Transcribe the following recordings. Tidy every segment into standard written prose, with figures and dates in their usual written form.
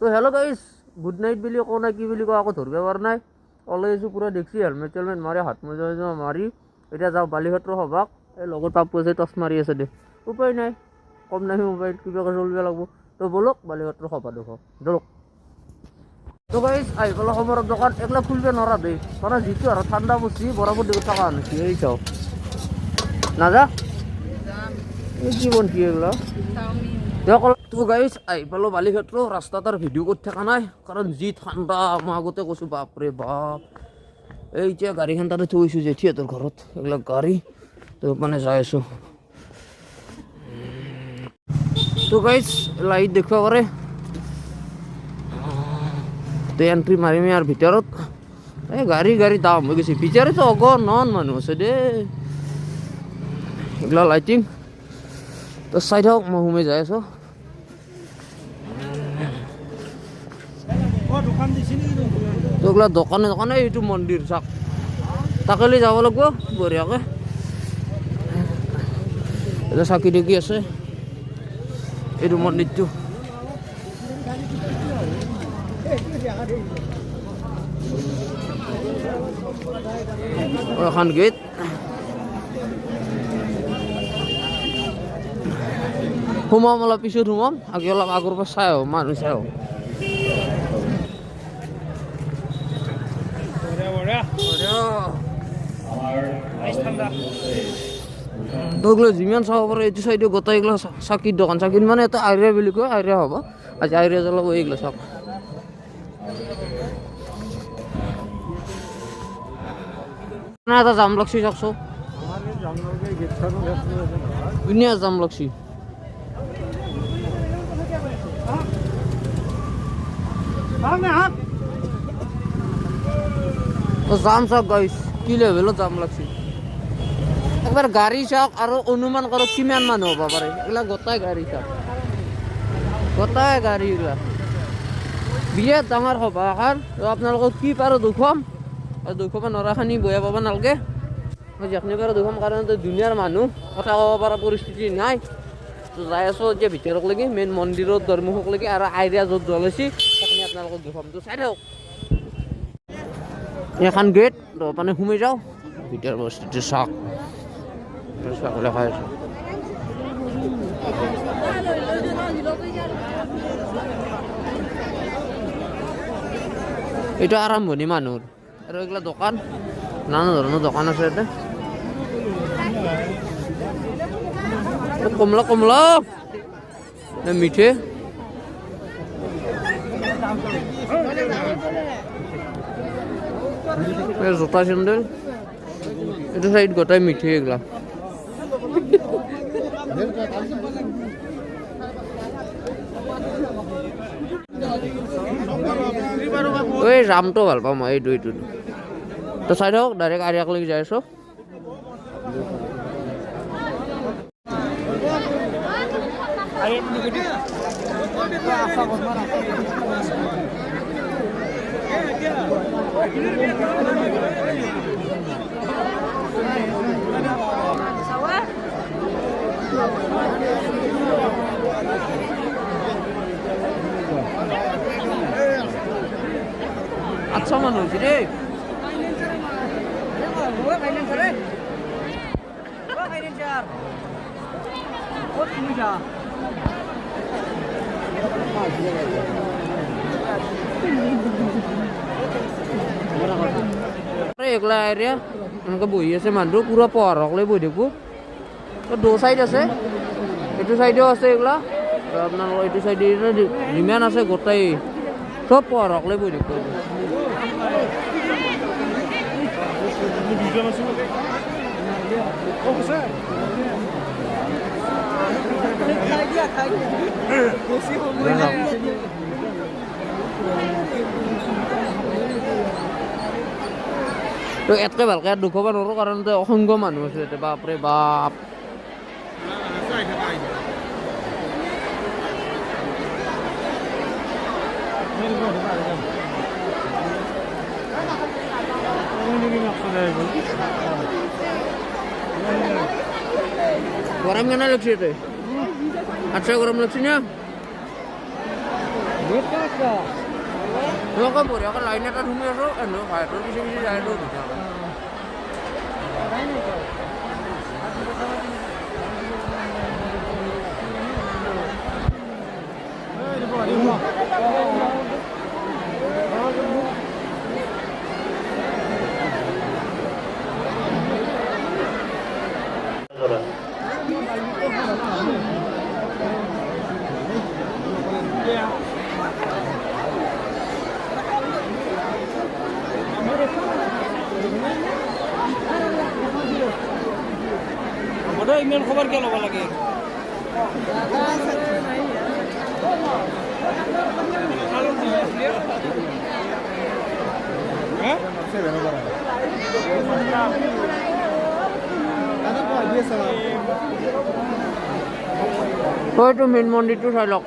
তো hello' guys, good night বুলি কওঁ নাই কি বুলি কওঁ আকৌ ধৰিব পৰা নাই। ওলাই আছোঁ পূৰা দেখছি হেলমেট চেলমেট মাৰি হাত মোজা মাৰি এতিয়া যাওঁ বালিঘাটৰ সভাক। এই লগত পাপু আছে টচ মাৰি আছে দে, উপায় নাই, কম নাহি মোবাইল কিবাকৈ চলিব লাগিব। তো বলক বালিঘাটৰ সভা দেখক ধৰক। তো গাইজ আহি পেলাই সময়ত দোকান একলা খুলিব নোৱাৰা দেই, মানে যিটো আৰু ঠাণ্ডা পৰছি বৰফৰ দিনত থকা আনিছি। এই চাওঁ নাযা এই কি বনছি এইগিলা তো গাইজ আহি পালোঁ বালিঘাটৰ ৰাস্তাত আৰু ভিডিঅ' কৰি থকা নাই, কাৰণ যি ঠাণ্ডা। মই আগতে কৈছোঁ বাপৰে বাপ। এই এতিয়া গাড়ীখন তাতে থৈছোঁ জেঠিহঁতৰ ঘৰত, এইবিলাক গাড়ী তো মানে যাই আছোঁ। তো গাইজ লাইট দেখিব পাৰে, তো এণ্ট্ৰি মাৰিমেই আৰু ভিতৰত। এই গাড়ী দাম হৈ গৈছে ভিতৰতো অগণন মানুহ আছে দেই, এইগিলা লাইটিং। তো চাই থাকক, মই সোমাই যাই আছোঁ। তো এইগিলা দোকানে এইটো মন্দিৰ চাওক, তাকেলৈ যাব লাগিব বঢ়িয়াকৈ। এতিয়া চাকি দেখি আছে এইটো মন্দিৰটো। এখন গেট, সোমাম অলপ পিছত সোমাম, আগে অলপ আগৰ পৰা চাই আহোঁ, মানুহ চাই আহোঁ। তোকলৈ যিমান চাব পাৰে এইটো চাইডে গোটেইগিলা চাকিৰ দোকান। চাকিৰ মানে এটা আইৰিয়া বুলি কয়, আইৰিয়া হ'ব আজি, আইৰিয়া জ্বলাব এইগিলা চাওক। এটা জাম লাগছি চাওকচোন, ধুনীয়া জাম লাগছি। জাম চাওক গাইছ, কি লেভেলত জাম লাগছি। একবাৰ গাড়ী চাওক আৰু অনুমান কৰক কিমান মানুহ হ'ব পাৰে। এইবিলাক গোটাই গাড়ী চাওক, গোটাই গাড়ী এইগিলা। বিৰাট ডাঙৰ সভা এখন। আপোনালোকক কি পাৰোঁ দেখুৱাম, আৰু দেখুৱাব নোৱাৰাখিনি বেয়া পাব নালাগে। মই যিখিনি পাৰোঁ দেখুৱাম, কাৰণ দুনীয়াৰ মানুহ, কথা ক'ব পৰা পৰিস্থিতি নাই। তো যাই আছোঁ এতিয়া ভিতৰলৈকে, মেইন মন্দিৰৰ দুৱাৰমুখলৈকে, আৰু আইৰিয়া য'ত জ্বলাইছি সেইখিনি আপোনালোকক দেখুৱাম। তো চাই থাকক। এখন গেট মানে সোমাই যাওঁ, ভিতৰৰ বস্তুটো চাওক। খাই আছোঁ এইটো আৰম্ভণি মানুহৰ, আৰু এইগিলা দোকান, নানা ধৰণৰ দোকান আছে ইয়াতে। কমলা মিঠে, জোতা চেণ্ডেল, এইটো চাইড গোটাই মিঠে এইগিলা। এই ৰামটো ভাল পাওঁ মই, এইটো তো চাই থাকক। ডাইৰেক্ট আৰিয়াকলৈকে যাই আছোঁ। আচ্ছা মানুহ হৈছে দেই। এইগিলা এৰিয়া এনেকৈ বহি আছে মানুহ, পুৰা পোহৰক লৈ বহি থাকিব। দো চাইড আছে, এইটো চাইডেও আছে এইগিলা, আপোনালোকৰ এইটো চাইডে যিমান আছে গোটেই চব পোহৰক লৈ বহি থাকিব। তো ইয়াতকৈ ভালকৈ দেখুৱাব নোৱাৰোঁ, কাৰণ অসংখ্য মানুহ আছে ইয়াতে। বাপৰে বাপ, গরম কেন লাগছে? আচ্ছা গরম লাগছে না? Kok boriakan lainnya kan rumah so, kayak terus bisa saya tuh. বড় ইমেল খবর কে লব লাগে তো মেইন মন্দিৰটো চাই লওক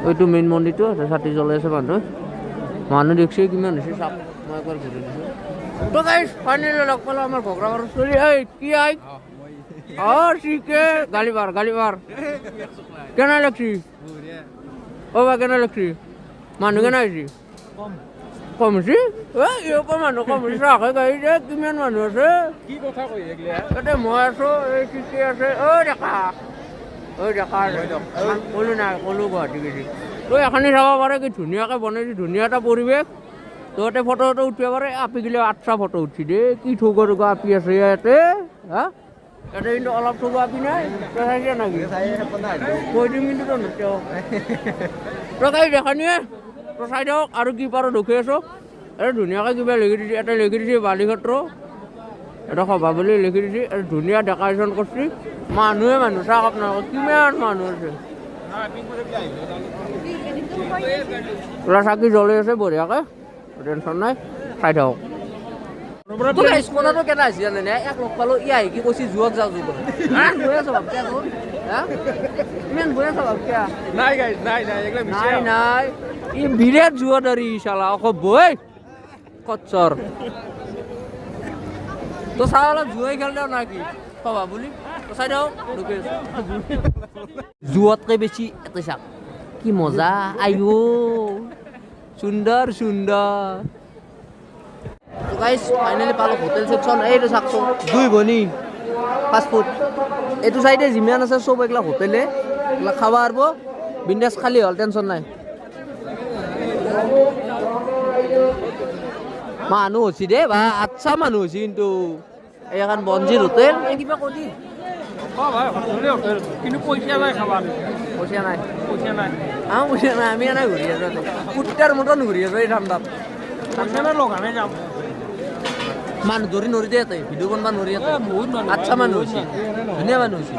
এইটো মেইন মন্দিৰটো ছাতি জ্বলাই আছে মানুহ দেখছি কিমান হৈছে চাওক মই একবাৰ ঘূৰি দিছোঁ তো গাইছ ফাইনেলি লগ পালোঁ আমাৰ ঘগ্ৰাবাৰৰ ছোৱালী কি আই চিকে গালি বাৰ কেনে লাগছি বা কেনে লাগছি মানুহ কেনে হৈছে কম হৈছে মানুহ কম হৈছে ৰাখে গাড়ী যে কিমান মানুহ আছে কি কথা কৈ তাতে মই আছোঁ এই চিকে আছে ডেকা ক'লো নাই ক'লো গুৱাহাটী গেছি তো এখানি চাব পাৰে কি ধুনীয়াকৈ বনাইছে ধুনীয়া এটা পৰিৱেশ তহঁতে ফটো উঠিব পাৰে আপি গিলে 8টা ফটো উঠি দে কি ঠগৰ আপি আছে ইয়াতে হা ইয়াতে কিন্তু অলপ ঠগ আপি নাই তই চাইছে নাকি কৈ দিম কিন্তু তই নৃত্য তই গাড়ী দেখা নিয়ে তই চাই দিয়ক আৰু কি পাৰ দেখুৱাই আছ এই ধুনীয়াকৈ কিবা লিখি দিছে এটা লিখি দিছে বালিক্ষেত্ৰ এটা সভা বুলি লিখি দিছে আৰু ধুনীয়া ডেকৰেশ্যন কৰিছে মানুহ চাওক আপোনালোকক কিমান মানুহ আছে চাকি জ্বলি আছে বঢ়িয়াকৈ টেনশ্যন নাই চাই থাকক কথাটো কেনে আহিছে জানে এক লগ পালোঁ ই আহি কি কৈছে জুৱক যাওঁ জুৱক গৈ আছ ভাবকে ইমান গৈ আছ ভাবকে নাই ই বিৰাট জুৱত আৰু ই চালা অকৌ বৈ কচ্চৰ তো চাওঁ অলপ জুৱাই খেল দিওঁ না কি কবা বুলি চাই দিওঁ জুৱতকৈ বেছি এতে চাক কি মজা আইও সুন্দৰ গাইছ ফাইনেলি পালোঁ হোটেল ছেকশ্যন এইটো চাওকচোন 2 ভনী ফাষ্টফুড এইটো চাইডে যিমান আছে চব এইগিলা হোটেলে এইগিলা খাব পাৰিব বিন্দাছ খালী হ'ল টেনশ্যন নাই মানুহ হৈছে দে বা আচ্ছা মানুহ হৈছে কিন্তু এইখন বনজিৰ হোটেল কিবা কৰি কিন্তু পইচা নাই খাবা পইচা নাই আমি এনে ঘূৰি আছোঁ কুত্তাৰ মতন ঘূৰি আছোঁ এই ঠাণ্ডাত লগা নাই যাম মানুহ ধৰি নৰি দে ইয়াতে ভিডিঅ' বনাব নৰি ইয়াতে বহুত মানুহ আচ্ছা মানুহ হৈছে ধুনীয়া মানুহ হৈছে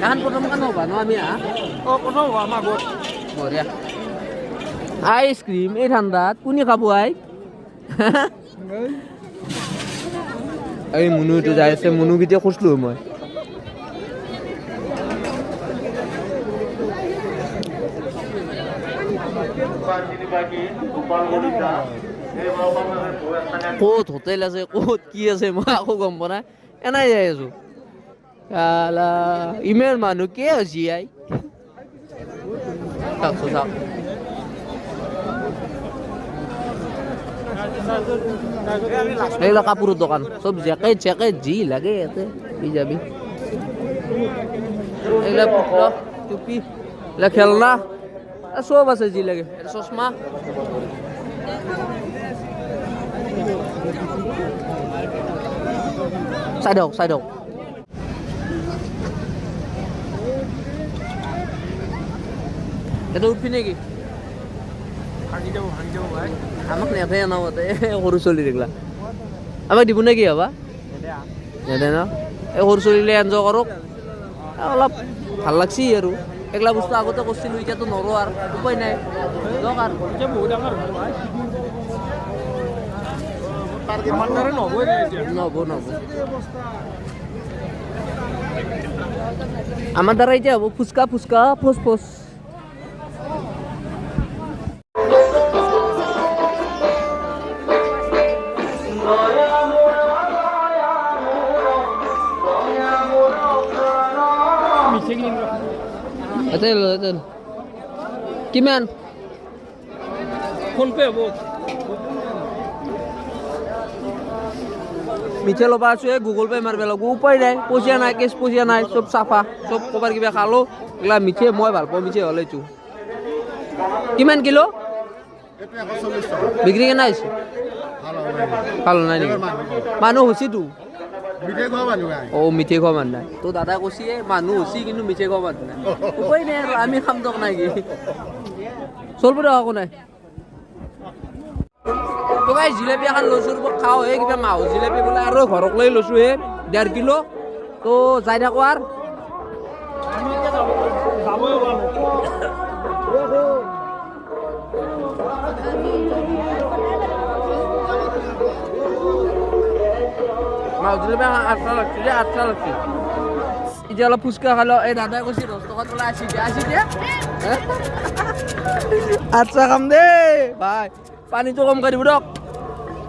এখন প্ৰথম কাম হ'বা ন আমি প্ৰথম হোৱা মাঘত বঢ়িয়া আইচক্ৰীম এই ঠাণ্ডাত কোনে খাব এই মুনুটো যাই আছে মুনুকেইটা খুচলোঁ মই ক'ত হোটেল আছে ক'ত কি আছে মই আকৌ গম পোৱা নাই এনেই যাই আছোঁ ইমান মানুহ কিয় হৈছে আই চাওক এইবিলাক কাপোৰৰ দোকান চব জেকেট যি লাগে ইয়াতে কি যাবি এইবিলাক পুতলা টুপি এইবিলাক খেলনা চব আছে যি লাগে চশমা চাই দিয়ক এইটো উঠবি নেকি ভাঙি যাব ভাই আমাক নেভে নামতে সৰু চলি দেখলা আমাক দিব নেকি হবা নেদে ন এই সৰু চলিলে এনজয় কৰক অলপ ভাল লাগছি আৰু এইগিলা বস্তু আগতে কৰিছিলোঁ এতিয়াতো নৰো আৰু উপায় নাই যাওক আৰু বহুত ডাঙৰ আমার দ্বারা নবই না এতিয়া নব আমার দ্বারা এটা হবো ফুচকা ফুচকা ফোস ফোস মিছে কিনিম এতে কিমান ফোন পে হ'ব মিঠে ল'বা আছো গুগল পে মাৰিব লাগিব উপায় নাই পইচা নাই কেছ পইচা নাই চব চাফা চব ক'ৰবাৰ কিবা খালো এইগিলা মিঠে মই ভাল পাওঁ মিঠে হ'লেতো কিমান কিলো বিক্ৰী কেনে হৈছে ভাল নাই নেকি মানুহ হৈছেতো অঁ মিঠে খোৱা মানুহ নাই তো দাদাই কৈছে মানুহ হৈছে কিন্তু মিঠে খোৱা মানুহ নাই উপায় নাই আৰু আমি খাম দক নাই কি চলব দিয়ক একো নাই তো গাই জিলেপি এখন লৈছোঁ খাওঁ হে কিবা মাহৰ জিলেপি বোলে আৰু ঘৰক লৈ লৈছোঁ হে 1.5 কিলো তো যাই থাকো আৰু যাবই ওলাব মাহৰ জিলেপি 8টা লাগছে যে 8টা লাগছে এতিয়া অলপ ফুচকা খালো এই দাদাই কৈছে 10 টকাত বোলে 80 দিয়া আচ্ছা খাম দে ভাই পানীটো কম কৰি দিব দিয়ক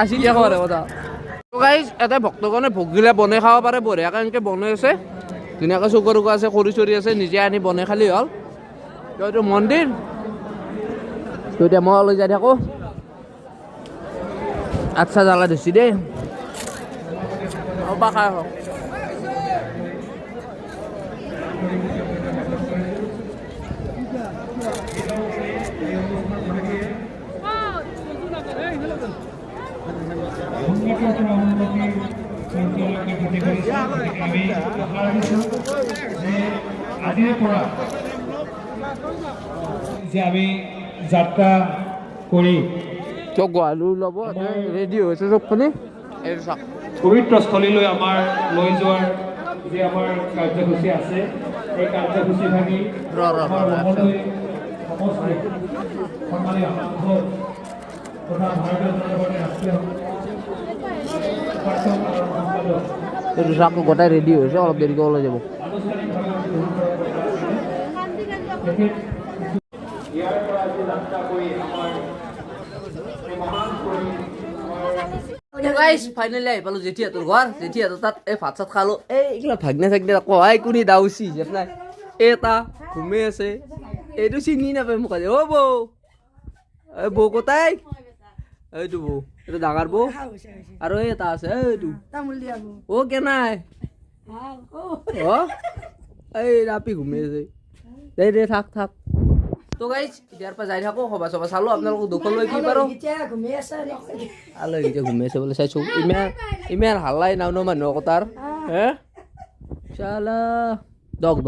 80 দিয়া খোৱাৰে কথা তো গাইজ এটা ভক্তগণে ভোগ গিলা বনাই খাব পাৰে বঢ়িয়াকৈ এনেকৈ বনাই আছে ধুনীয়াকৈ চুকৰ আছে খৰি চৰি আছে নিজে আনি বনাই খালি হ'ল তো এইটো মন্দিৰ তো এতিয়া মই লৈ যাই থাকোঁ আচ্ছা জ্বালা ধৰিছে দেই বা খাই হওক আজিৰ পৰা যে আমি যাত্ৰা কৰি চব গোৱালো ল'ব ৰেডি হৈছে চবখিনি এইটো চাওক পবিত্ৰস্থলীলৈ আমাৰ লৈ যোৱাৰ যে আমাৰ কাৰ্যসূচী আছে এই কাৰ্যসূচীভাগি আমাৰ মহোদয় সমষ্টি সন্মানীয় সাংসদ তথা ভাৰতীয় জনতা পাৰ্টীৰ ৰাষ্ট্ৰীয় সম্পাদক এইটো চাওক গোটাই ৰেডি হৈছে অলপ দেৰিকৈ ওলাই যাব ফাইনেলি আহি পালো জেঠিহঁতৰ ঘৰ জেঠিহঁতৰ তাত এই ভাত চাত খালো এইগিলা ভাগনে চাগনে কহাই কোনি দাউচি যেপ নাই এটা ঘুমে আছে এইটো চিনি নাপায় মোক আজি অ' বৌ এই বৌ কোথায় এইটো বৌ এইটো ডাঙৰ বৌ আৰু এই এটা আছে এইটো অ' কেনাই অ' এই ৰাপি ঘুমে আছে দে থাক থাক তো গাইজ ইয়াৰ পৰা যাই থাকোঁ সভা চভা চালোঁ আপোনালোকক দুখন লৈ কি পাৰোঁ আলহীকেইটা ঘুমি আছে বোলে চাইছোঁ ইমান হাল্লাই নাও ন মানুহৰ কথাৰ হে চালা দক